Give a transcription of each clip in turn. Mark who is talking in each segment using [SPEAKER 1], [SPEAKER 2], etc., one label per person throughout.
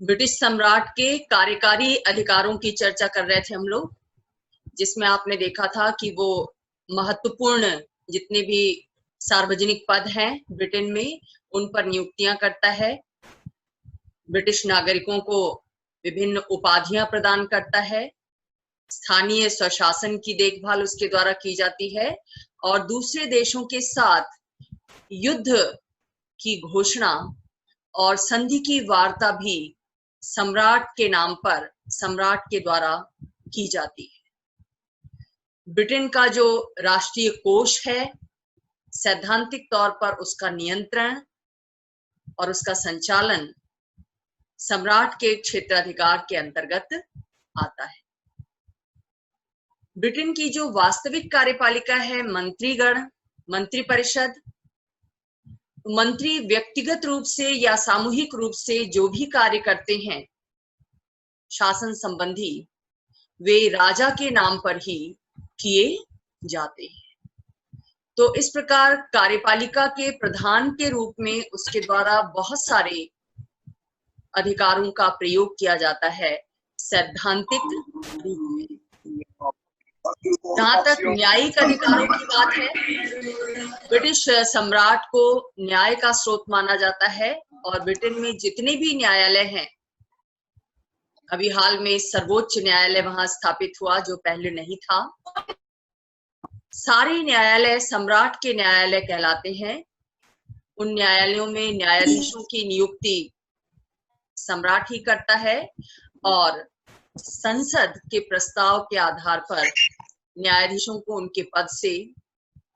[SPEAKER 1] British सम्राट के कार्यकारी अधिकारों की चर्चा कर रहे थे हम लोग, जिसमें आपने देखा था कि वो महत्वपूर्ण जितने भी सार्वजनिक पद हैं ब्रिटेन में उन पर नियुक्तियां करता है, ब्रिटिश नागरिकों को विभिन्न उपाधियां प्रदान करता है, स्थानीय स्वशासन की देखभाल उसके द्वारा की जाती है और दूसरे देशों के साथ युद्ध की घोषणा और संधि की वार्ता भी सम्राट के नाम पर सम्राट के द्वारा की जाती है। ब्रिटेन का जो राष्ट्रीय कोष है, सैद्धांतिक तौर पर उसका नियंत्रण और उसका संचालन सम्राट के क्षेत्राधिकार के अंतर्गत आता है। ब्रिटेन की जो वास्तविक कार्यपालिका है, मंत्रीगण, मंत्रिपरिषद, मंत्री व्यक्तिगत रूप से या सामूहिक रूप से जो भी कार्य करते हैं शासन संबंधी, वे राजा के नाम पर ही किए जाते हैं। तो इस प्रकार कार्यपालिका के प्रधान के रूप में उसके द्वारा बहुत सारे अधिकारों का प्रयोग किया जाता है सैद्धांतिक रूप में। जहां तक न्यायिक अधिकारों की बात है, ब्रिटिश सम्राट को न्याय का स्रोत माना जाता है और ब्रिटेन में जितने भी न्यायालय हैं, अभी हाल में सर्वोच्च न्यायालय वहां स्थापित हुआ जो पहले नहीं था, सारे न्यायालय सम्राट के न्यायालय कहलाते हैं। उन न्यायालयों में न्यायाधीशों की नियुक्ति सम्राट ही करता है और संसद के प्रस्ताव के आधार पर न्यायाधीशों को उनके पद से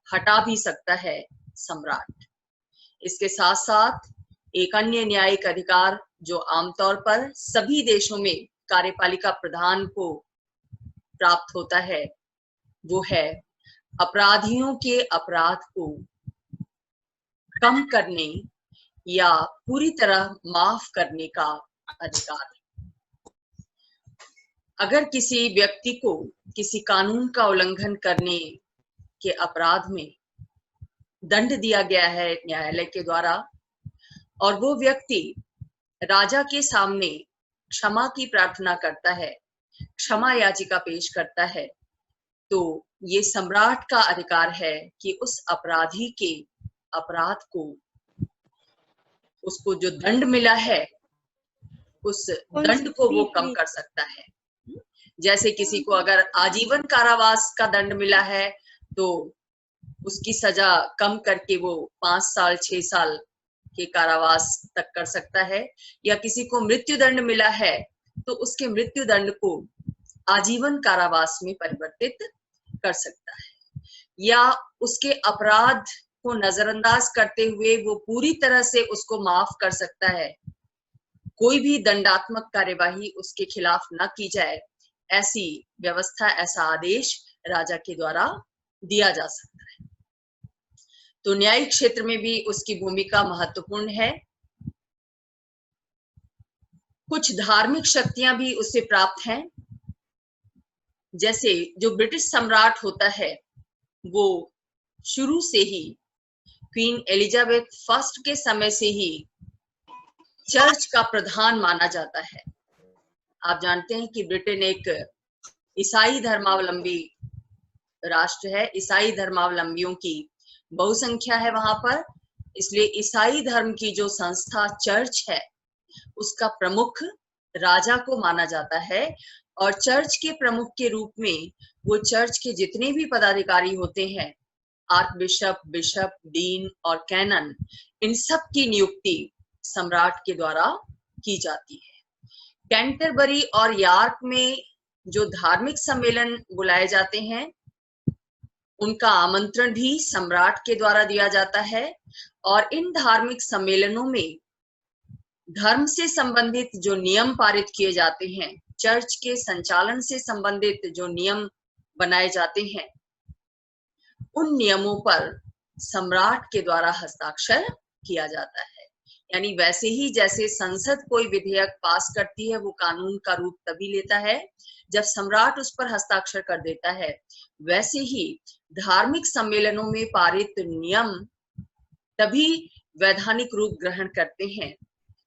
[SPEAKER 1] हटा भी सकता है सम्राट। इसके साथ साथ एक अन्य न्यायिक अधिकार जो आमतौर पर सभी देशों में कार्यपालिका प्रधान को प्राप्त होता है, वो है अपराधियों के अपराध को कम करने या पूरी तरह माफ करने का अधिकार। अगर किसी व्यक्ति को किसी कानून का उल्लंघन करने के अपराध में दंड दिया गया है न्यायालय के द्वारा और वो व्यक्ति राजा के सामने क्षमा की प्रार्थना करता है, क्षमा याचिका पेश करता है, तो ये सम्राट का अधिकार है कि उस अपराधी के अपराध को, उसको जो दंड मिला है उस दंड को वो कम कर सकता है। जैसे किसी को अगर आजीवन कारावास का दंड मिला है तो उसकी सजा कम करके वो 5 साल 6 साल के कारावास तक कर सकता है, या किसी को मृत्यु दंड मिला है तो उसके मृत्यु दंड को आजीवन कारावास में परिवर्तित कर सकता है, या उसके अपराध को नजरअंदाज करते हुए वो पूरी तरह से उसको माफ कर सकता है, कोई भी दंडात्मक कार्यवाही उसके खिलाफ न की जाए, ऐसी व्यवस्था, ऐसा आदेश राजा के द्वारा दिया जा सकता है। तो न्यायिक क्षेत्र में भी उसकी भूमिका महत्वपूर्ण है। कुछ धार्मिक शक्तियां भी उससे प्राप्त हैं। जैसे जो ब्रिटिश सम्राट होता है वो शुरू से ही क्वीन एलिजाबेथ फर्स्ट के समय से ही चर्च का प्रधान माना जाता है। आप जानते हैं कि ब्रिटेन एक ईसाई धर्मावलंबी राष्ट्र है, ईसाई धर्मावलंबियों की बहुसंख्या है वहां पर, इसलिए ईसाई धर्म की जो संस्था चर्च है उसका प्रमुख राजा को माना जाता है और चर्च के प्रमुख के रूप में वो चर्च के जितने भी पदाधिकारी होते हैं, आर्क बिशप, बिशप, डीन और कैनन, इन सब की नियुक्ति सम्राट के द्वारा की जाती है। कैंटरबरी और यॉर्क में जो धार्मिक सम्मेलन बुलाए जाते हैं उनका आमंत्रण भी सम्राट के द्वारा दिया जाता है और इन धार्मिक सम्मेलनों में धर्म से संबंधित जो नियम पारित किए जाते हैं, चर्च के संचालन से संबंधित जो नियम बनाए जाते हैं, उन नियमों पर सम्राट के द्वारा हस्ताक्षर किया जाता है। यानी वैसे ही जैसे संसद कोई विधेयक पास करती है वो कानून का रूप तभी लेता है जब सम्राट उस पर हस्ताक्षर कर देता है, वैसे ही धार्मिक सम्मेलनों में पारित नियम तभी वैधानिक रूप ग्रहण करते हैं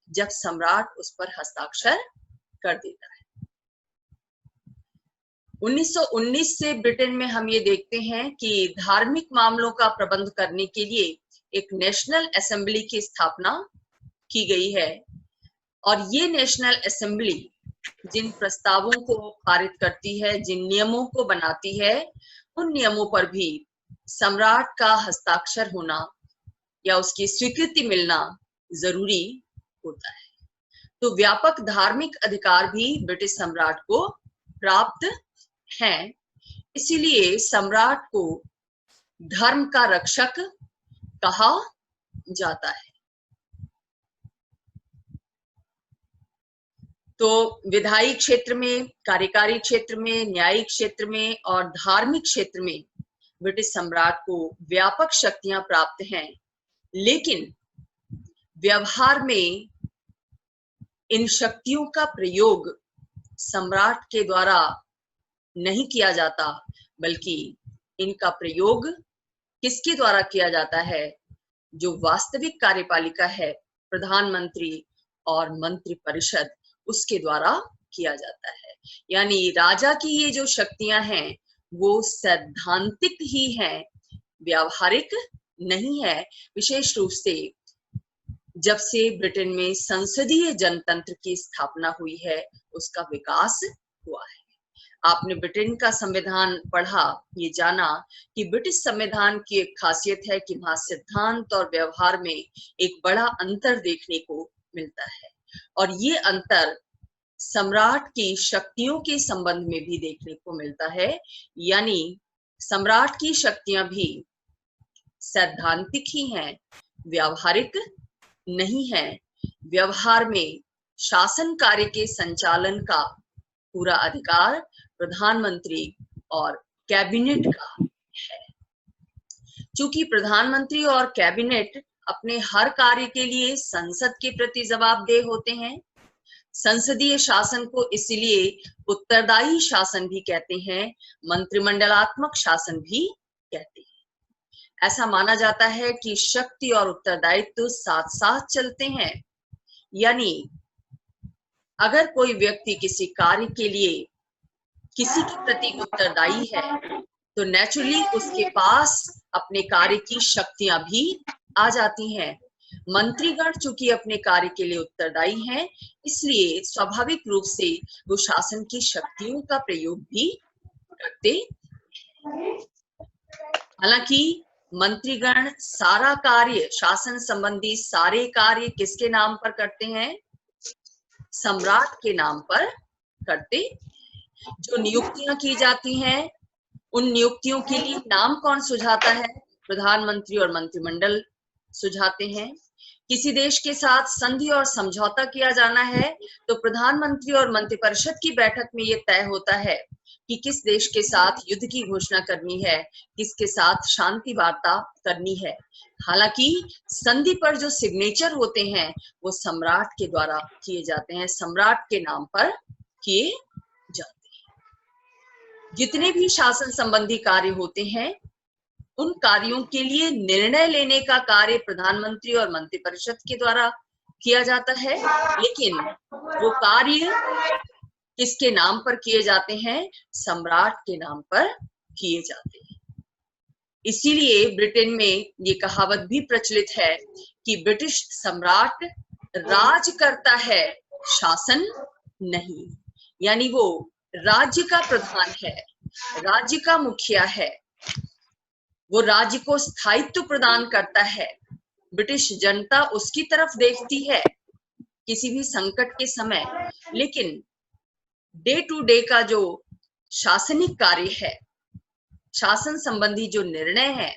[SPEAKER 1] जब सम्राट उस पर हस्ताक्षर कर देता है। 1919 से ब्रिटेन में हम ये देखते हैं कि धार्मिक मामलों का प्रबंध करने के लिए एक नेशनल असेंबली की स्थापना की गई है और ये नेशनल असेंबली जिन प्रस्तावों को पारित करती है, जिन नियमों को बनाती है, उन नियमों पर भी सम्राट का हस्ताक्षर होना या उसकी स्वीकृति मिलना जरूरी होता है। तो व्यापक धार्मिक अधिकार भी ब्रिटिश सम्राट को प्राप्त हैं, इसीलिए सम्राट को धर्म का रक्षक कहा जाता है। तो विधायी क्षेत्र में, कार्यकारी क्षेत्र में, न्यायिक क्षेत्र में और धार्मिक क्षेत्र में ब्रिटिश सम्राट को व्यापक शक्तियां प्राप्त हैं, लेकिन व्यवहार में इन शक्तियों का प्रयोग सम्राट के द्वारा नहीं किया जाता, बल्कि इनका प्रयोग किसके द्वारा किया जाता है? जो वास्तविक कार्यपालिका है, प्रधानमंत्री और मंत्रिपरिषद, उसके द्वारा किया जाता है। यानी राजा की ये जो शक्तियां हैं वो सैद्धांतिक ही हैं, व्यावहारिक नहीं है। विशेष रूप से जब से ब्रिटेन में संसदीय जनतंत्र की स्थापना हुई है, उसका विकास हुआ है। आपने ब्रिटेन का संविधान पढ़ा, ये जाना कि ब्रिटिश संविधान की एक खासियत है कि वहां सिद्धांत और व्यवहार में एक बड़ा अंतर देखने को मिलता है और ये अंतर सम्राट की शक्तियों के संबंध में भी देखने को मिलता है। यानी सम्राट की शक्तियां भी सैद्धांतिक ही हैं, व्यावहारिक नहीं है। व्यवहार में शासन कार्य के संचालन का पूरा अधिकार प्रधानमंत्री और कैबिनेट का है। चूंकि प्रधानमंत्री और कैबिनेट अपने हर कार्य के लिए संसद के प्रति जवाबदेह होते हैं, संसदीय शासन को इसलिए उत्तरदायी शासन भी कहते हैं, मंत्रिमंडलात्मक शासन भी कहते हैं। ऐसा माना जाता है कि शक्ति और उत्तरदायित्व साथ साथ चलते हैं। यानी अगर कोई व्यक्ति किसी कार्य के लिए किसी के प्रति उत्तरदायी है तो नेचुरली उसके पास अपने कार्य की शक्तियां भी आ जाती हैं। मंत्रीगण चूंकि अपने कार्य के लिए उत्तरदायी हैं, इसलिए स्वाभाविक रूप से वो शासन की शक्तियों का प्रयोग भी करते हैं। हालांकि मंत्रीगण सारा कार्य, शासन संबंधी सारे कार्य किसके नाम पर करते हैं? सम्राट के नाम पर करते। जो नियुक्तियां की जाती हैं, उन नियुक्तियों के लिए नाम कौन सुझाता है? प्रधानमंत्री और मंत्रिमंडल सुझाते हैं। किसी देश के साथ संधि और समझौता किया जाना है तो प्रधानमंत्री और मंत्रिपरिषद की बैठक में यह तय होता है कि किस देश के साथ युद्ध की घोषणा करनी है, किसके साथ शांति वार्ता करनी है। हालांकि संधि पर जो सिग्नेचर होते हैं वो सम्राट के द्वारा किए जाते हैं, सम्राट के नाम पर किए जाते हैं। जितने भी शासन संबंधी कार्य होते हैं, उन कार्यों के लिए निर्णय लेने का कार्य प्रधानमंत्री और मंत्रिपरिषद के द्वारा किया जाता है, लेकिन वो कार्य किसके नाम पर किए जाते हैं? सम्राट के नाम पर किए जाते हैं। इसीलिए ब्रिटेन में ये कहावत भी प्रचलित है कि ब्रिटिश सम्राट राज करता है, शासन नहीं। यानी वो राज्य का प्रधान है, राज्य का मुखिया है, वो राज्य को स्थायित्व प्रदान करता है। ब्रिटिश जनता उसकी तरफ देखती है किसी भी संकट के समय, लेकिन डे टू डे का जो शासनिक कार्य है, शासन संबंधी जो निर्णय है,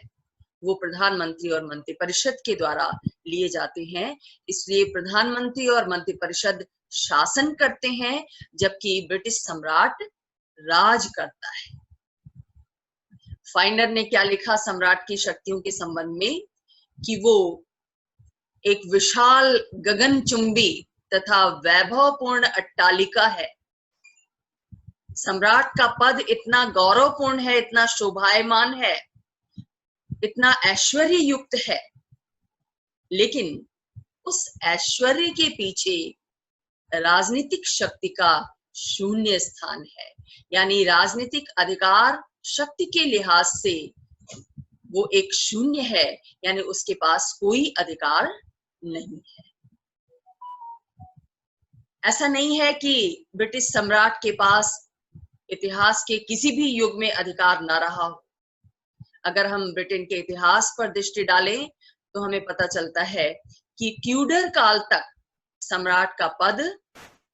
[SPEAKER 1] वो प्रधानमंत्री और मंत्रिपरिषद के द्वारा लिए जाते हैं। इसलिए प्रधानमंत्री और मंत्रिपरिषद शासन करते हैं, जबकि ब्रिटिश सम्राट राज करता है। फाइंडर ने क्या लिखा सम्राट की शक्तियों के संबंध में कि वो एक विशाल गगनचुंबी तथा वैभवपूर्ण अट्टालिका है। सम्राट का पद इतना गौरवपूर्ण है, इतना शोभायमान है, इतना ऐश्वर्य युक्त है, लेकिन उस ऐश्वर्य के पीछे राजनीतिक शक्ति का शून्य स्थान है। यानी राजनीतिक अधिकार शक्ति के लिहाज से वो एक शून्य है, यानी उसके पास कोई अधिकार नहीं है। ऐसा नहीं है कि ब्रिटिश सम्राट के पास इतिहास के किसी भी युग में अधिकार न रहा हो। अगर हम ब्रिटेन के इतिहास पर दृष्टि डालें तो हमें पता चलता है कि ट्यूडर काल तक सम्राट का पद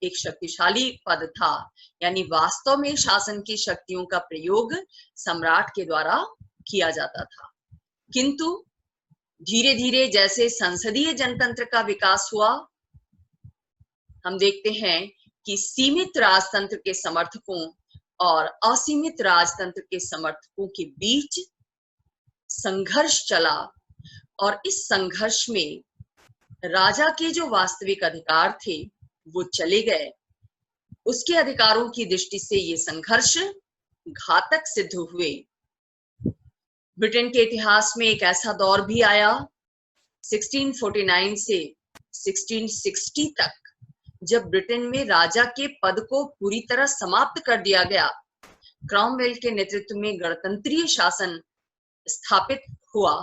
[SPEAKER 1] एक शक्तिशाली पद था, यानी वास्तव में शासन की शक्तियों का प्रयोग सम्राट के द्वारा किया जाता था। किंतु धीरे धीरे जैसे संसदीय जनतंत्र का विकास हुआ, हम देखते हैं कि सीमित राजतंत्र के समर्थकों और असीमित राजतंत्र के समर्थकों के बीच संघर्ष चला, और इस संघर्ष में राजा के जो वास्तविक अधिकार थे वो चले गए। उसके अधिकारों की दृष्टि से ये संघर्ष घातक सिद्ध हुए। ब्रिटेन के इतिहास में एक ऐसा दौर भी आया 1649 से 1660 तक, जब ब्रिटेन में राजा के पद को पूरी तरह समाप्त कर दिया गया। क्रॉमवेल के नेतृत्व में गणतंत्रीय शासन स्थापित हुआ।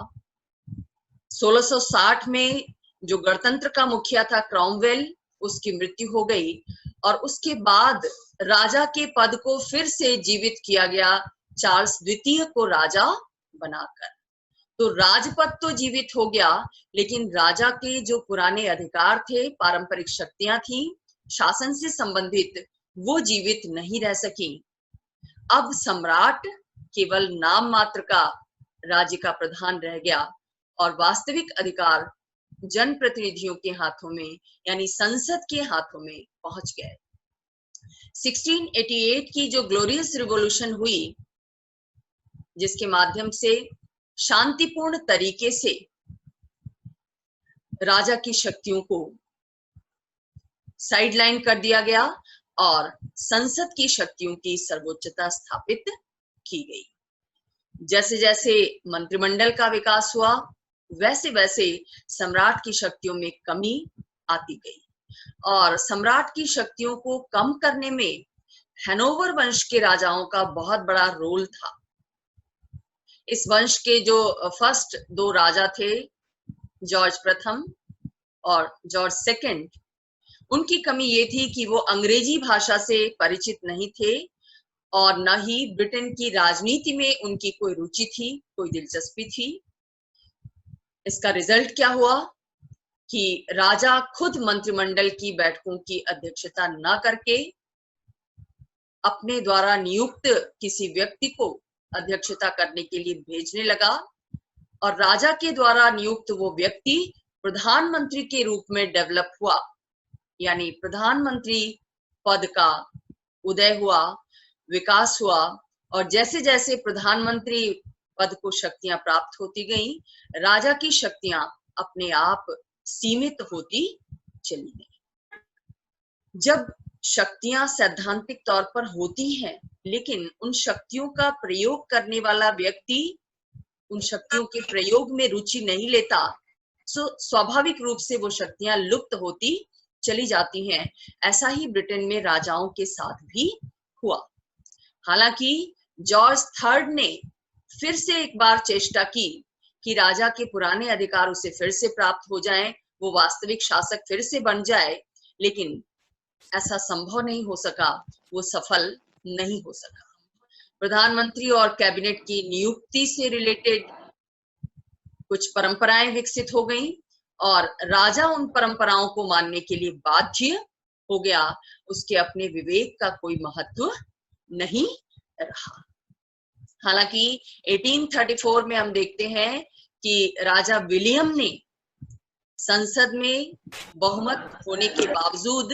[SPEAKER 1] 1660 में जो गणतंत्र का मुखिया था क्रॉमवेल, उसकी मृत्यु हो गई, और उसके बाद राजा के पद को फिर से जीवित किया गया चार्ल्स द्वितीय को राजा बनाकर। तो राजपद तो जीवित हो गया, लेकिन राजा के जो पुराने अधिकार थे, पारंपरिक शक्तियां थी शासन से संबंधित, वो जीवित नहीं रह सकी। अब सम्राट केवल नाम मात्र का राज्य का प्रधान रह गया, और वास्तविक अधिकार जनप्रतिनिधियों के हाथों में, यानी संसद के हाथों में पहुंच गए। 1688 की जो ग्लोरियस रिवॉल्यूशन हुई, जिसके माध्यम से शांतिपूर्ण तरीके से राजा की शक्तियों को साइडलाइन कर दिया गया और संसद की शक्तियों की सर्वोच्चता स्थापित की गई। जैसे जैसे मंत्रिमंडल का विकास हुआ, वैसे वैसे सम्राट की शक्तियों में कमी आती गई, और सम्राट की शक्तियों को कम करने में हैनोवर वंश के राजाओं का बहुत बड़ा रोल था। इस वंश के जो फर्स्ट दो राजा थे, जॉर्ज प्रथम और जॉर्ज सेकंड, उनकी कमी ये थी कि वो अंग्रेजी भाषा से परिचित नहीं थे, और न ही ब्रिटेन की राजनीति में उनकी कोई रुचि थी, कोई दिलचस्पी थी। इसका रिजल्ट क्या हुआ कि राजा खुद मंत्रिमंडल की बैठकों की अध्यक्षता न करके अपने द्वारा नियुक्त किसी व्यक्ति को अध्यक्षता करने के लिए भेजने लगा, और राजा के द्वारा नियुक्त वो व्यक्ति प्रधानमंत्री के रूप में डेवलप हुआ। यानी प्रधानमंत्री पद का उदय हुआ, विकास हुआ, और जैसे जैसे प्रधानमंत्री पद को शक्तियां प्राप्त होती गईं, राजा की शक्तियां अपने आप सीमित होती चली गई। जब शक्तियां सैद्धांतिक तौर पर होती हैं, लेकिन उन शक्तियों का प्रयोग करने वाला व्यक्ति उन शक्तियों के प्रयोग में रुचि नहीं लेता, तो स्वाभाविक रूप से वो शक्तियां लुप्त होती चली जाती हैं। ऐसा ही ब्रिटेन में राजाओं के साथ भी हुआ। हालांकि जॉर्ज थर्ड ने फिर से एक बार चेष्टा की कि राजा के पुराने अधिकार उसे फिर से प्राप्त हो जाएं, वो वास्तविक शासक फिर से बन जाए, लेकिन ऐसा संभव नहीं हो सका, वो सफल नहीं हो सका। प्रधानमंत्री और कैबिनेट की नियुक्ति से रिलेटेड कुछ परंपराएं विकसित हो गईं, और राजा उन परंपराओं को मानने के लिए बाध्य हो गया। उसके अपने विवेक का कोई महत्व नहीं रहा। हालांकि 1834 में हम देखते हैं कि राजा विलियम ने संसद में बहुमत होने के बावजूद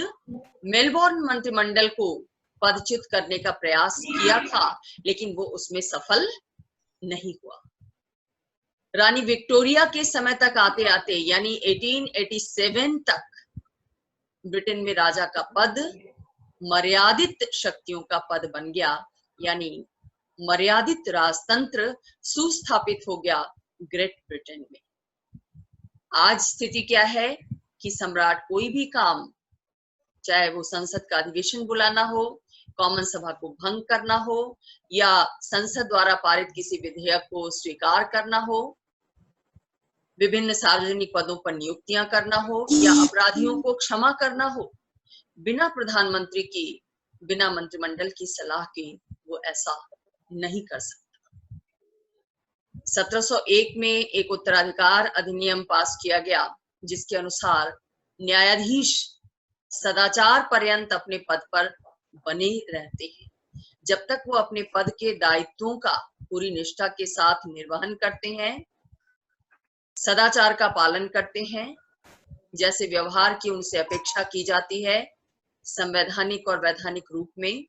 [SPEAKER 1] मेलबोर्न मंत्रिमंडल को पदच्युत करने का प्रयास किया था, लेकिन वो उसमें सफल नहीं हुआ। रानी विक्टोरिया के समय तक आते आते, यानी 1887 तक, ब्रिटेन में राजा का पद मर्यादित शक्तियों का पद बन गया, यानी मर्यादित राजतंत्र सुस्थापित हो गया ग्रेट ब्रिटेन में। आज स्थिति क्या है कि सम्राट कोई भी काम, चाहे वो संसद का अधिवेशन बुलाना हो, कॉमन सभा को भंग करना हो, या संसद द्वारा पारित किसी विधेयक को स्वीकार करना हो, विभिन्न सार्वजनिक पदों पर नियुक्तियां करना हो, या अपराधियों को क्षमा करना हो, बिना प्रधानमंत्री की, बिना मंत्रिमंडल की सलाह के वो ऐसा नहीं कर सकता। 1701 में एक उत्तराधिकार अधिनियम पास किया गया, जिसके अनुसार न्यायाधीश सदाचार पर्यंत अपने पद पर बने रहते हैं, जब तक वो अपने पद के दायित्वों का पूरी निष्ठा के साथ निर्वहन करते हैं, सदाचार का पालन करते हैं, जैसे व्यवहार की उनसे अपेक्षा की जाती है, संवैधानिक और वैधानिक रूप में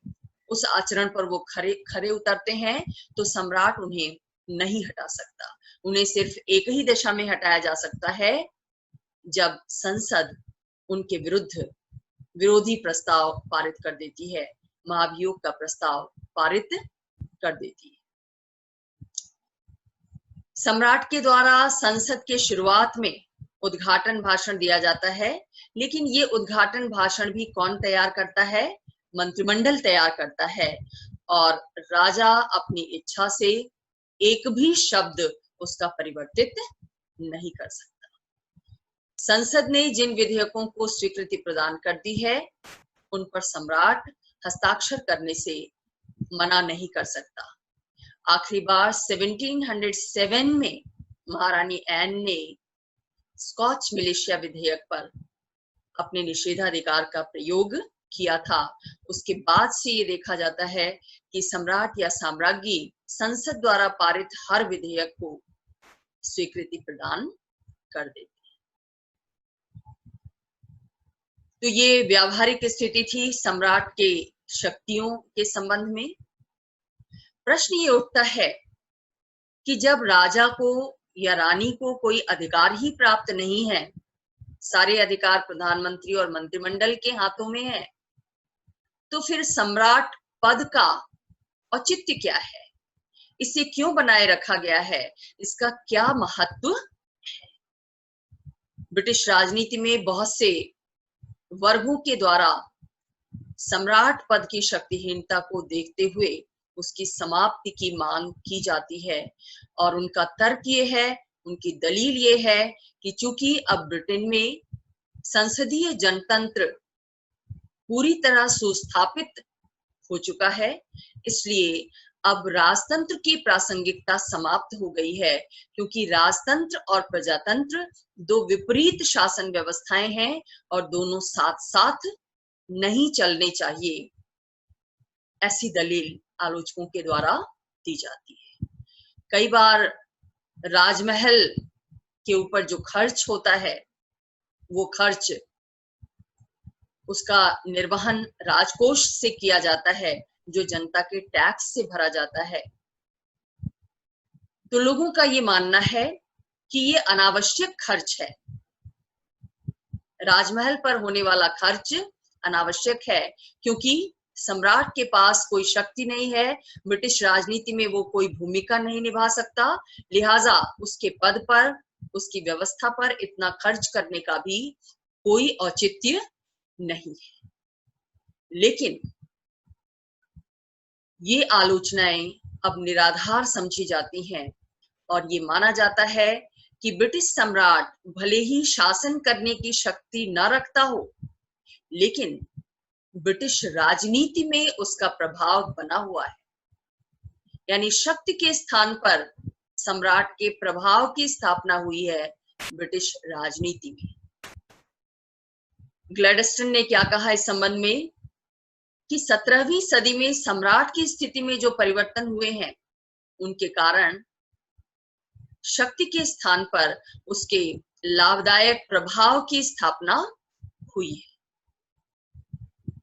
[SPEAKER 1] उस आचरण पर वो खरे उतरते हैं, तो सम्राट उन्हें नहीं हटा सकता। उन्हें सिर्फ एक ही दिशा में हटाया जा सकता है, जब संसद उनके विरुद्ध विरोधी प्रस्ताव पारित कर देती है, महाभियोग का प्रस्ताव पारित कर देती है। सम्राट के द्वारा संसद के शुरुआत में उद्घाटन भाषण दिया जाता है, लेकिन ये उद्घाटन भाषण भी कौन तैयार करता है? मंत्रिमंडल तैयार करता है, और राजा अपनी इच्छा से एक भी शब्द उसका परिवर्तित नहीं कर सकता। संसद ने जिन विधेयकों को स्वीकृति प्रदान कर दी है, उन पर सम्राट हस्ताक्षर करने से मना नहीं कर सकता। आखिरी बार 1707 में महारानी एन ने स्कॉच मिलिशिया विधेयक पर अपने निषेधाधिकार का प्रयोग किया था। उसके बाद से ये देखा जाता है कि सम्राट या साम्राज्ञी संसद द्वारा पारित हर विधेयक को स्वीकृति प्रदान कर देते। तो ये व्यावहारिक स्थिति थी सम्राट के शक्तियों के संबंध में। प्रश्न ये उठता है कि जब राजा को या रानी को कोई अधिकार ही प्राप्त नहीं है, सारे अधिकार प्रधानमंत्री और मंत्रिमंडल के हाथों में है, तो फिर सम्राट पद का औचित्य क्या है? इसे क्यों बनाए रखा गया है? इसका क्या महत्व है? ब्रिटिश राजनीति में बहुत से वर्गों के द्वारा सम्राट पद की शक्तिहीनता को देखते हुए उसकी समाप्ति की मांग की जाती है, और उनका तर्क ये है, उनकी दलील ये है कि चूंकि अब ब्रिटेन में संसदीय जनतंत्र पूरी तरह सुस्थापित हो चुका है, इसलिए अब राजतंत्र की प्रासंगिकता समाप्त हो गई है, क्योंकि राजतंत्र और प्रजातंत्र दो विपरीत शासन व्यवस्थाएं हैं और दोनों साथ साथ नहीं चलने चाहिए। ऐसी दलील आलोचकों के द्वारा दी जाती है। कई बार राजमहल के ऊपर जो खर्च होता है, वो खर्च उसका निर्वहन राजकोष से किया जाता है, जो जनता के टैक्स से भरा जाता है। तो लोगों का ये मानना है कि ये अनावश्यक खर्च है। राजमहल पर होने वाला खर्च अनावश्यक है, क्योंकि सम्राट के पास कोई शक्ति नहीं है, ब्रिटिश राजनीति में वो कोई भूमिका नहीं निभा सकता, लिहाजा उसके पद पर, उसकी व्यवस्था पर इतना खर्च करने का भी कोई औचित्य नहीं है। लेकिन ये आलोचनाएं अब निराधार समझी जाती हैं, और ये माना जाता है कि ब्रिटिश सम्राट भले ही शासन करने की शक्ति न रखता हो, लेकिन ब्रिटिश राजनीति में उसका प्रभाव बना हुआ है। यानी शक्ति के स्थान पर सम्राट के प्रभाव की स्थापना हुई है ब्रिटिश राजनीति में। ग्लैडस्टन ने क्या कहा इस संबंध में कि 17वीं सदी में सम्राट की स्थिति में जो परिवर्तन हुए हैं, उनके कारण शक्ति के स्थान पर उसके लाभदायक प्रभाव की स्थापना हुई है।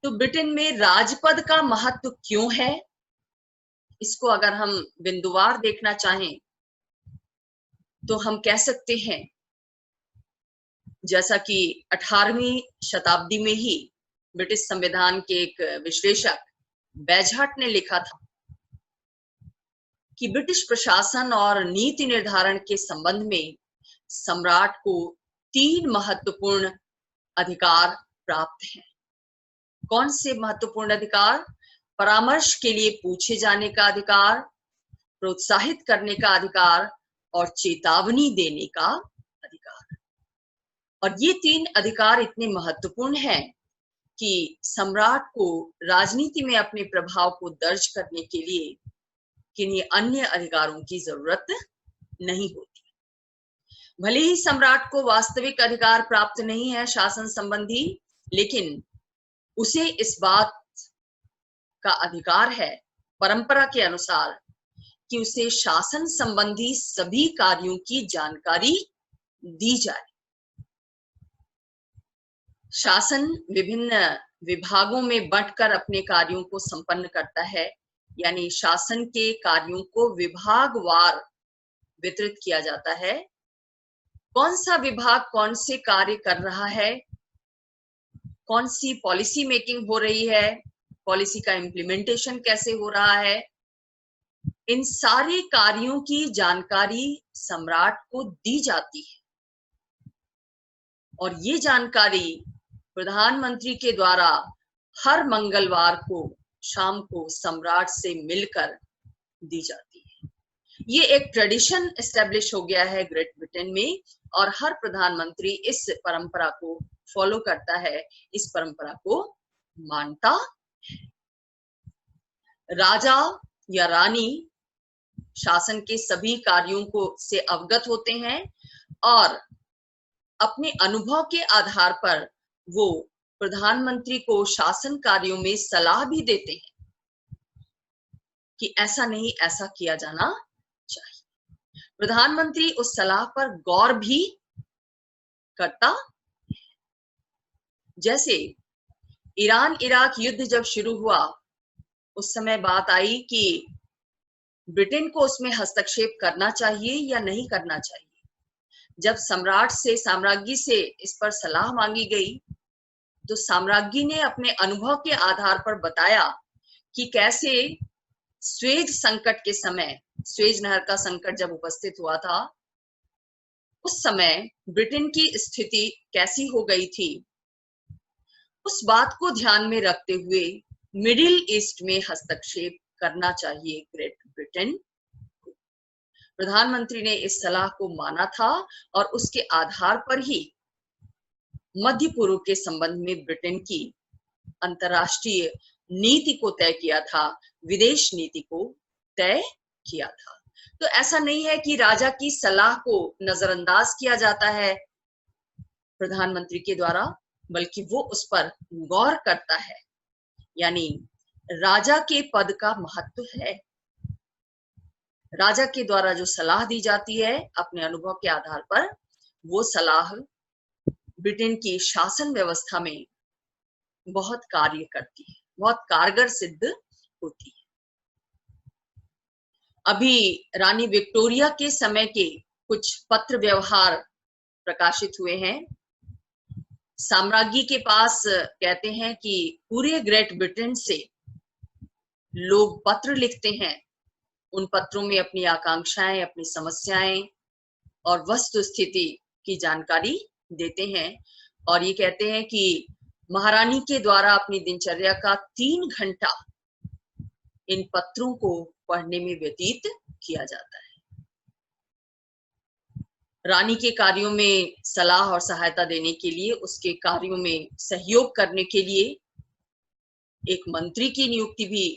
[SPEAKER 1] तो ब्रिटेन में राजपद का महत्व क्यों है, इसको अगर हम बिंदुवार देखना चाहें तो हम कह सकते हैं, जैसा कि 18वीं शताब्दी में ही ब्रिटिश संविधान के एक विश्लेषक बैजहट ने लिखा था कि ब्रिटिश प्रशासन और नीति निर्धारण के संबंध में सम्राट को 3 महत्वपूर्ण अधिकार प्राप्त हैं। कौन से महत्वपूर्ण अधिकार? परामर्श के लिए पूछे जाने का अधिकार, प्रोत्साहित करने का अधिकार और चेतावनी देने का अधिकार। और ये 3 अधिकार इतने महत्वपूर्ण हैं कि सम्राट को राजनीति में अपने प्रभाव को दर्ज करने के लिए किन्हीं अन्य अधिकारों की जरूरत नहीं होती। भले ही सम्राट को वास्तविक अधिकार प्राप्त नहीं है शासन संबंधी, लेकिन उसे इस बात का अधिकार है परंपरा के अनुसार कि उसे शासन संबंधी सभी कार्यों की जानकारी दी जाए। शासन विभिन्न विभागों में बंटकर अपने कार्यों को संपन्न करता है, यानी शासन के कार्यों को विभागवार वितरित किया जाता है। कौन सा विभाग कौन से कार्य कर रहा है, कौन सी पॉलिसी मेकिंग हो रही है, पॉलिसी का इम्प्लीमेंटेशन कैसे हो रहा है, इन सारे कार्यों की जानकारी सम्राट को दी जाती है। और ये जानकारी प्रधानमंत्री के द्वारा हर मंगलवार को शाम को सम्राट से मिलकर दी जाती है। ये एक ट्रेडिशन एस्टेब्लिश हो गया है ग्रेट ब्रिटेन में, और हर प्रधानमंत्री इस परंपरा को फॉलो करता है, इस परंपरा को मानता है। राजा या रानी शासन के सभी कार्यों को से अवगत होते हैं और अपने अनुभव के आधार पर वो प्रधानमंत्री को शासन कार्यों में सलाह भी देते हैं कि ऐसा नहीं, ऐसा किया जाना चाहिए। प्रधानमंत्री उस सलाह पर गौर भी करता है। जैसे ईरान इराक युद्ध जब शुरू हुआ, उस समय बात आई कि ब्रिटेन को उसमें हस्तक्षेप करना चाहिए या नहीं करना चाहिए। जब साम्राज्ञी से इस पर सलाह मांगी गई, तो साम्राज्ञी ने अपने अनुभव के आधार पर बताया कि कैसे स्वेज संकट के समय, स्वेज नहर का संकट जब उपस्थित हुआ था, उस समय ब्रिटेन की स्थिति कैसी हो गई थी। उस बात को ध्यान में रखते हुए मिडिल ईस्ट में हस्तक्षेप करना चाहिए ग्रेट ब्रिटेन को। प्रधानमंत्री ने इस सलाह को माना था और उसके आधार पर ही मध्य पूर्व के संबंध में ब्रिटेन की अंतरराष्ट्रीय नीति को तय किया था, विदेश नीति को तय किया था। तो ऐसा नहीं है कि राजा की सलाह को नजरअंदाज किया जाता है प्रधानमंत्री के द्वारा, बल्कि वो उस पर गौर करता है। यानी राजा के पद का महत्व है। राजा के द्वारा जो सलाह दी जाती है अपने अनुभव के आधार पर, वो सलाह ब्रिटेन की शासन व्यवस्था में बहुत कार्य करती है, बहुत कारगर सिद्ध होती है। अभी रानी विक्टोरिया के समय के कुछ पत्र व्यवहार प्रकाशित हुए हैं। साम्राज्ञी के पास कहते हैं कि पूरे ग्रेट ब्रिटेन से लोग पत्र लिखते हैं, उन पत्रों में अपनी आकांक्षाएं, अपनी समस्याएं और वस्तु स्थिति की जानकारी देते हैं, और ये कहते हैं कि महारानी के द्वारा अपनी दिनचर्या का 3 घंटा इन पत्रों को पढ़ने में व्यतीत किया जाता है। रानी के कार्यों में सलाह और सहायता देने के लिए, उसके कार्यों में सहयोग करने के लिए एक मंत्री की नियुक्ति भी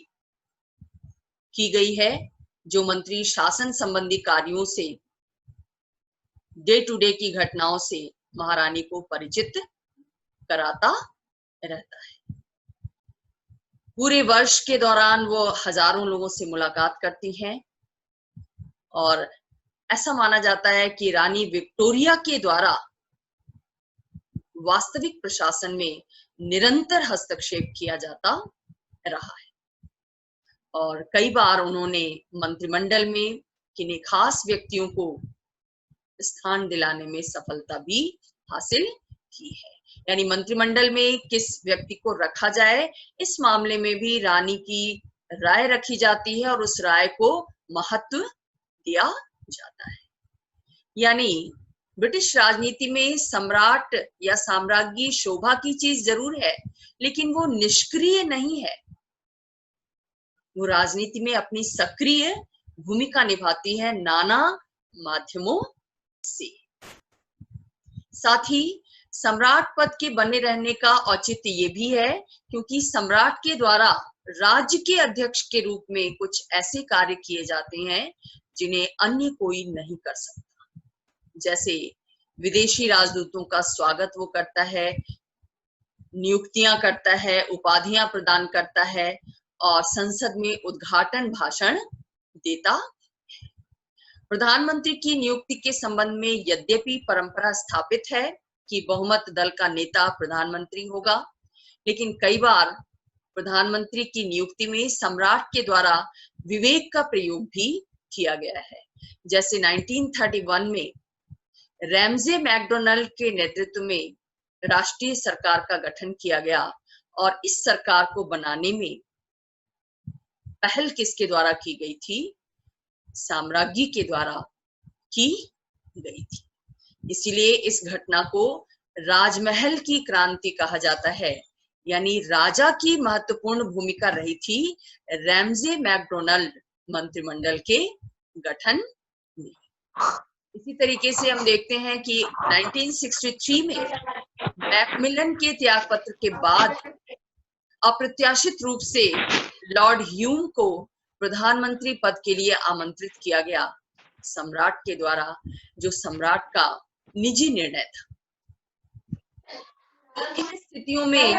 [SPEAKER 1] की गई है, जो मंत्री शासन संबंधी कार्यों से, डे टू डे की घटनाओं से महारानी को परिचित कराता रहता है। पूरे वर्ष के दौरान वो हजारों लोगों से मुलाकात करती हैं और ऐसा माना जाता है कि रानी विक्टोरिया के द्वारा वास्तविक प्रशासन में निरंतर हस्तक्षेप किया जाता रहा है और कई बार उन्होंने मंत्रिमंडल में किन्हीं खास व्यक्तियों को स्थान दिलाने में सफलता भी हासिल की है। यानी मंत्रिमंडल में किस व्यक्ति को रखा जाए, इस मामले में भी रानी की राय रखी जाती है और उस राय को महत्व दिया जाता है। यानी ब्रिटिश राजनीति में सम्राट या साम्राज्ञी शोभा की चीज जरूर है, लेकिन वो निष्क्रिय नहीं है। वो राजनीति में अपनी सक्रिय भूमिका निभाती है नाना माध्यमों से। साथ ही सम्राट पद के बने रहने का औचित्य ये भी है क्योंकि सम्राट के द्वारा राज्य के अध्यक्ष के रूप में कुछ ऐसे कार्य किए जाते हैं जिन्हें अन्य कोई नहीं कर सकता। जैसे विदेशी राजदूतों का स्वागत वो करता है, नियुक्तियां करता है, उपाधियां प्रदान करता है और संसद में उद्घाटन भाषण देता। प्रधानमंत्री की नियुक्ति के संबंध में यद्यपि परंपरा स्थापित है कि बहुमत दल का नेता प्रधानमंत्री होगा, लेकिन कई बार प्रधानमंत्री की नियुक्ति में सम्राट के द्वारा विवेक का प्रयोग भी किया गया है। जैसे 1931 में रैमजे मैकडोनल्ड के नेतृत्व में राष्ट्रीय सरकार का गठन किया गया और इस सरकार को बनाने में पहल किसके द्वारा की गई थी? साम्राज्ञी के द्वारा की गई थी। इसीलिए इस घटना को राजमहल की क्रांति कहा जाता है, यानी राजा की महत्वपूर्ण भूमिका रही थी रैमजे मैकडोनल्ड मंत्रिमंडल के गठन में। इसी तरीके से हम देखते हैं कि 1963 में मैकमिलन के त्यागपत्र के बाद अप्रत्याशित रूप से लॉर्ड ह्यूम को प्रधानमंत्री पद के लिए आमंत्रित किया गया सम्राट के द्वारा, जो सम्राट का निजी निर्णय था। इन स्थितियों में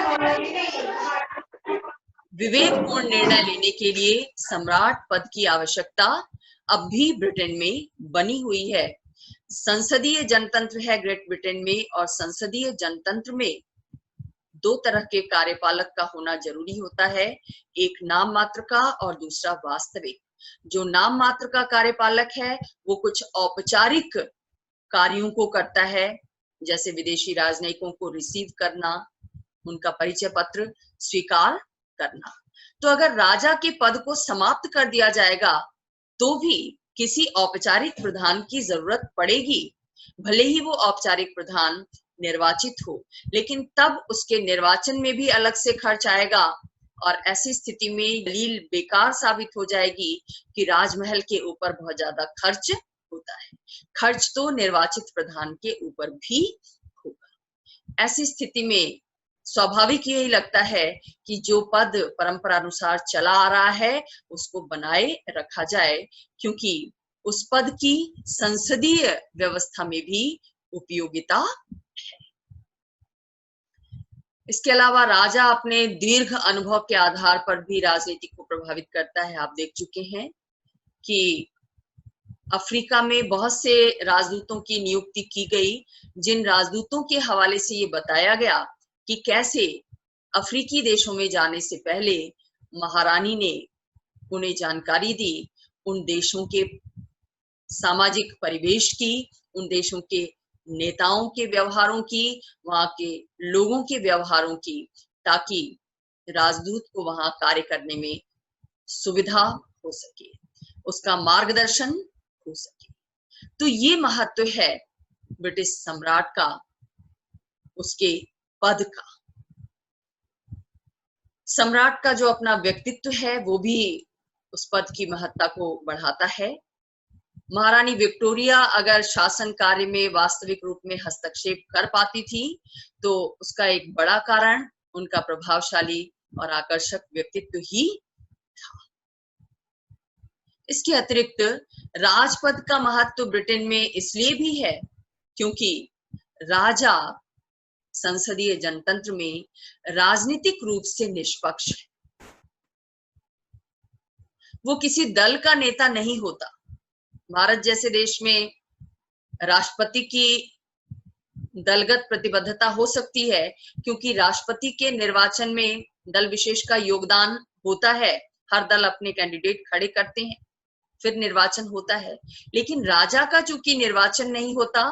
[SPEAKER 1] विवेकपूर्ण निर्णय लेने के लिए सम्राट पद की आवश्यकता अब भी ब्रिटेन में बनी हुई है। संसदीय जनतंत्र है ग्रेट ब्रिटेन में और संसदीय जनतंत्र में दो तरह के कार्यपालक का होना जरूरी होता है, एक नाम मात्र का और दूसरा वास्तविक। जो नाम मात्र का कार्यपालक है वो कुछ औपचारिक कार्यों को करता है, जैसे विदेशी राजनयिकों को रिसीव करना, उनका परिचय पत्र स्वीकार करना। तो अगर राजा के पद को समाप्त कर दिया जाएगा तो भी किसी औपचारिक प्रधान की जरूरत पड़ेगी, भले ही वो औपचारिक प्रधान निर्वाचित हो, लेकिन तब उसके निर्वाचन में भी अलग से खर्च आएगा और ऐसी स्थिति में दलील बेकार साबित हो जाएगी कि राजमहल के ऊपर बहुत ज्यादा खर्च होता है। खर्च तो निर्वाचित प्रधान के ऊपर भी होगा। ऐसी स्थिति में स्वाभाविक यही लगता है कि जो पद परंपरा अनुसार चला आ रहा है उसको बनाए रखा जाए, क्योंकि उस पद की संसदीय व्यवस्था में भी उपयोगिता है। इसके अलावा राजा अपने दीर्घ अनुभव के आधार पर भी राजनीति को प्रभावित करता है। आप देख चुके हैं कि अफ्रीका में बहुत से राजदूतों की नियुक्ति की गई, जिन राजदूतों के हवाले से ये बताया गया कि कैसे अफ्रीकी देशों में जाने से पहले महारानी ने उन्हें जानकारी दी उन देशों के सामाजिक परिवेश की, उन देशों के नेताओं के व्यवहारों की, वहां के लोगों के व्यवहारों की, ताकि राजदूत को वहां कार्य करने में सुविधा हो सके, उसका मार्गदर्शन हो सके। तो ये महत्व है ब्रिटिश सम्राट का, उसके पद का। सम्राट का जो अपना व्यक्तित्व है वो भी उस पद की महत्ता को बढ़ाता है। महारानी विक्टोरिया अगर शासन कार्य में वास्तविक रूप में हस्तक्षेप कर पाती थी तो उसका एक बड़ा कारण उनका प्रभावशाली और आकर्षक व्यक्तित्व ही था। इसके अतिरिक्त राजपद का महत्व ब्रिटेन में इसलिए भी है क्योंकि राजा संसदीय जनतंत्र में राजनीतिक रूप से निष्पक्ष है। वो किसी दल का नेता नहीं होता। भारत जैसे देश में राष्ट्रपति की दलगत प्रतिबद्धता हो सकती है क्योंकि राष्ट्रपति के निर्वाचन में दल विशेष का योगदान होता है। हर दल अपने कैंडिडेट खड़े करते हैं, फिर निर्वाचन होता है। लेकिन राजा का चूंकि निर्वाचन नहीं होता,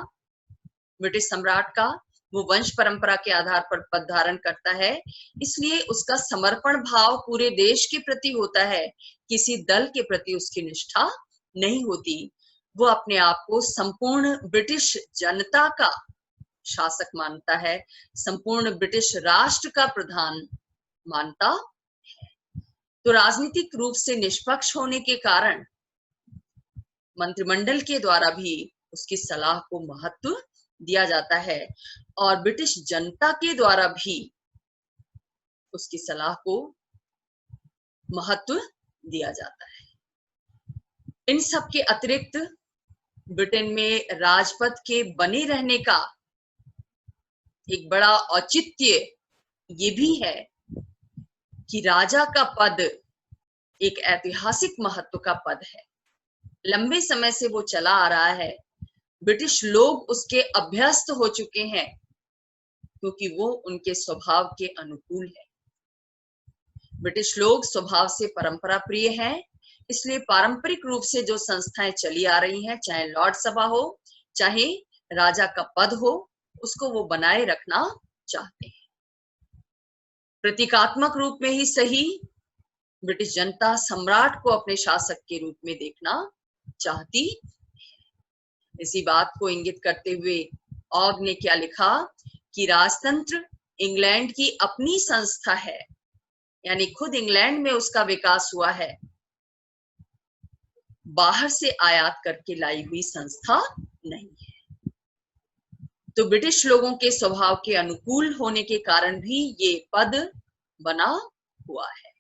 [SPEAKER 1] ब्रिटिश सम्राट का, वो वंश परंपरा के आधार पर पद धारण करता है, इसलिए उसका समर्पण भाव पूरे देश के प्रति होता है, किसी दल के प्रति उसकी निष्ठा नहीं होती। वो अपने आप को संपूर्ण ब्रिटिश जनता का शासक मानता है, संपूर्ण ब्रिटिश राष्ट्र का प्रधान मानता। तो राजनीतिक रूप से निष्पक्ष होने के कारण मंत्रिमंडल के द्वारा भी उसकी सलाह को महत्व दिया जाता है और ब्रिटिश जनता के द्वारा भी उसकी सलाह को महत्व दिया जाता है। इन सब के अतिरिक्त ब्रिटेन में राजपद के बने रहने का एक बड़ा औचित्य ये भी है कि राजा का पद एक ऐतिहासिक महत्व का पद है। लंबे समय से वो चला आ रहा है, ब्रिटिश लोग उसके अभ्यस्त हो चुके हैं क्योंकि वो उनके स्वभाव के अनुकूल है। ब्रिटिश लोग स्वभाव से परंपरा प्रिय हैं, इसलिए पारंपरिक रूप से जो संस्थाएं चली आ रही हैं, चाहे लॉर्ड सभा हो चाहे राजा का पद हो, उसको वो बनाए रखना चाहते हैं। प्रतीकात्मक रूप में ही सही, ब्रिटिश जनता सम्राट को अपने शासक के रूप में देखना चाहती। इसी बात को इंगित करते हुए ऑग ने क्या लिखा कि राजतंत्र इंग्लैंड की अपनी संस्था है, यानी खुद इंग्लैंड में उसका विकास हुआ है, बाहर से आयात करके लाई हुई संस्था नहीं है। तो ब्रिटिश लोगों के स्वभाव के अनुकूल होने के कारण भी ये पद बना हुआ है।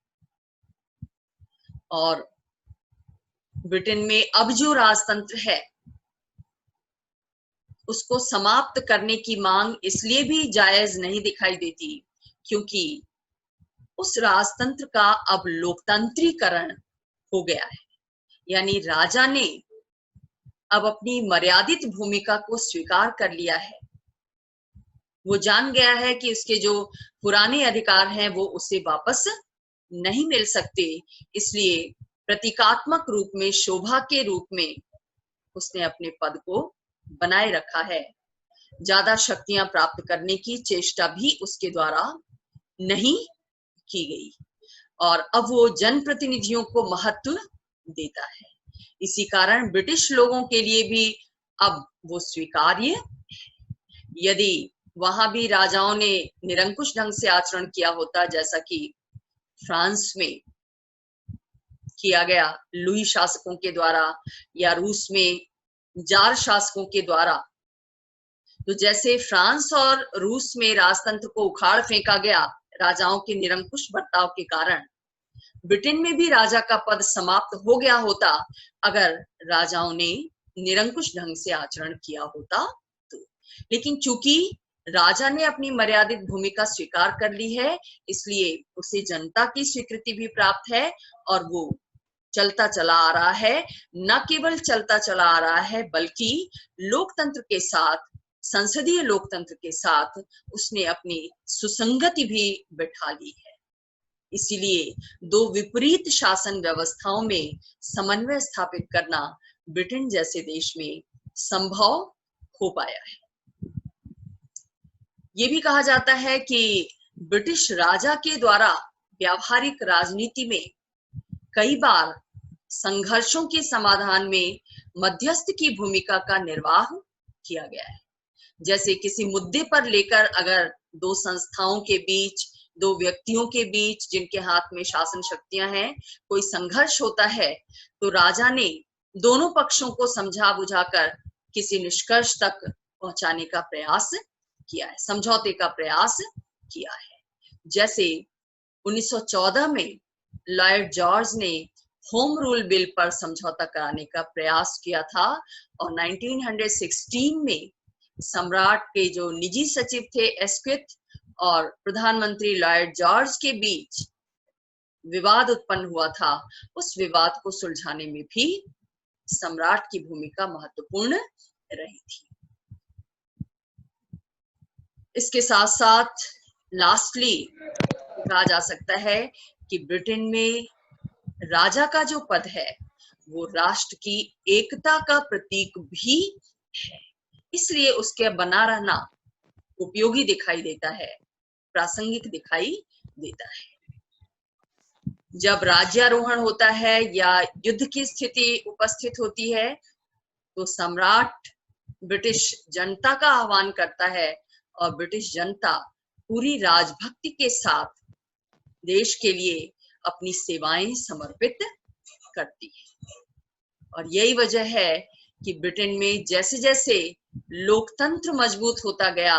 [SPEAKER 1] और ब्रिटेन में अब जो राजतंत्र है उसको समाप्त करने की मांग इसलिए भी जायज नहीं दिखाई देती क्योंकि उस राजतंत्र का अब लोकतंत्रीकरण हो गया है, यानी राजा ने अब अपनी मर्यादित भूमिका को स्वीकार कर लिया है। वो जान गया है कि उसके जो पुराने अधिकार हैं वो उसे वापस नहीं मिल सकते, इसलिए प्रतीकात्मक रूप में, शोभा के रूप में उसने अपने पद को बनाए रखा है। ज्यादा शक्तियां प्राप्त करने की चेष्टा भी उसके द्वारा नहीं की गई और अब वो जनप्रतिनिधियों को महत्व देता है। इसी कारण ब्रिटिश लोगों के लिए भी अब वो स्वीकार्य। यदि वहां भी राजाओं ने निरंकुश ढंग से आचरण किया होता, जैसा कि फ्रांस में किया गया लुई शासकों के द्वारा या रूस में जार शासकों के द्वारा, तो जैसे फ्रांस और रूस में राजतंत्र को उखाड़ फेंका गया राजाओं के निरंकुश बर्ताव के कारण, ब्रिटेन में भी राजा का पद समाप्त हो गया होता अगर राजाओं ने निरंकुश ढंग से आचरण किया होता तो। लेकिन चूंकि राजा ने अपनी मर्यादित भूमिका स्वीकार कर ली है, इसलिए उसे जनता की स्वीकृति भी प्राप्त है और वो चलता चला आ रहा है। न केवल चलता चला आ रहा है बल्कि लोकतंत्र के साथ, संसदीय लोकतंत्र के साथ उसने अपनी सुसंगति भी बिठा ली है। इसीलिए दो विपरीत शासन व्यवस्थाओं में समन्वय स्थापित करना ब्रिटेन जैसे देश में संभव हो पाया है। ये भी कहा जाता है कि ब्रिटिश राजा के द्वारा व्यावहारिक राजनीति में कई बार संघर्षों के समाधान में मध्यस्थ की भूमिका का निर्वाह किया गया है। जैसे किसी मुद्दे पर लेकर अगर दो संस्थाओं के बीच, दो व्यक्तियों के बीच जिनके हाथ में शासन शक्तियां हैं, कोई संघर्ष होता है तो राजा ने दोनों पक्षों को समझा बुझाकर किसी निष्कर्ष तक पहुंचाने का प्रयास किया है, समझौते का प्रयास किया है। जैसे 1914 में लॉर्ड जॉर्ज ने होम रूल बिल पर समझौता कराने का प्रयास किया था और 1916 में सम्राट के जो निजी सचिव थे एस्क्विथ और प्रधानमंत्री लॉर्ड जॉर्ज के बीच विवाद उत्पन्न हुआ था, उस विवाद को सुलझाने में भी सम्राट की भूमिका महत्वपूर्ण रही थी। इसके साथ साथ लास्टली कहा जा सकता है कि ब्रिटेन में राजा का जो पद है वो राष्ट्र की एकता का प्रतीक भी है, इसलिए उसके बना रहना उपयोगी दिखाई देता है, प्रासंगिक दिखाई देता है। जब राज्यारोहण होता है या युद्ध की स्थिति उपस्थित होती है तो सम्राट ब्रिटिश जनता का आह्वान करता है और ब्रिटिश जनता पूरी राजभक्ति के साथ देश के लिए अपनी सेवाएं समर्पित करती है। और यही वजह है कि ब्रिटेन में जैसे जैसे लोकतंत्र मजबूत होता गया,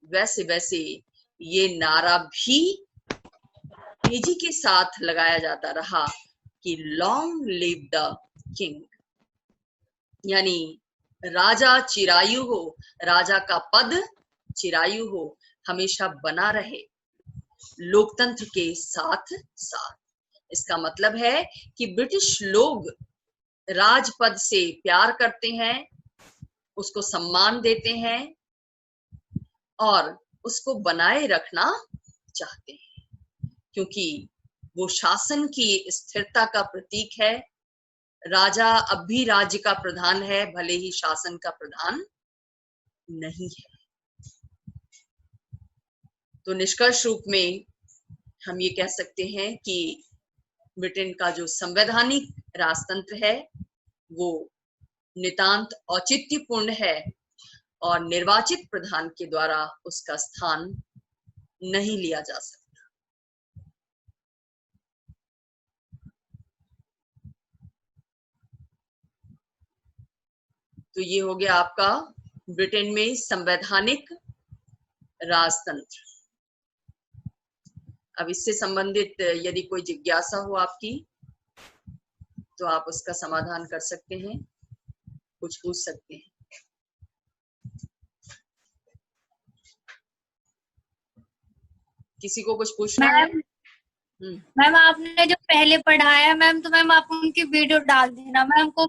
[SPEAKER 1] वैसे वैसे ये नारा भी तेजी के साथ लगाया जाता रहा कि लॉन्ग लिव द किंग, यानी राजा चिरायु हो, राजा का पद चिरायु हो, हमेशा बना रहे लोकतंत्र के साथ साथ। इसका मतलब है कि ब्रिटिश लोग राजपद से प्यार करते हैं, उसको सम्मान देते हैं और उसको बनाए रखना चाहते हैं, क्योंकि वो शासन की स्थिरता का प्रतीक है। राजा अब भी राज्य का प्रधान है, भले ही शासन का प्रधान नहीं है। तो निष्कर्ष रूप में हम ये कह सकते हैं कि ब्रिटेन का जो संवैधानिक राजतंत्र है वो नितांत औचित्यपूर्ण है और निर्वाचित प्रधान के द्वारा उसका स्थान नहीं लिया जा सकता। तो ये हो गया आपका ब्रिटेन में संवैधानिक राजतंत्र। अब इससे संबंधित यदि कोई जिज्ञासा हो आपकी तो आप उसका समाधान कर सकते हैं, कुछ पूछ सकते हैं। किसी को कुछ पूछना है?
[SPEAKER 2] मैम आपने जो पहले पढ़ाया मैम, तो मैम आप उनकी वीडियो डाल देना मैम को।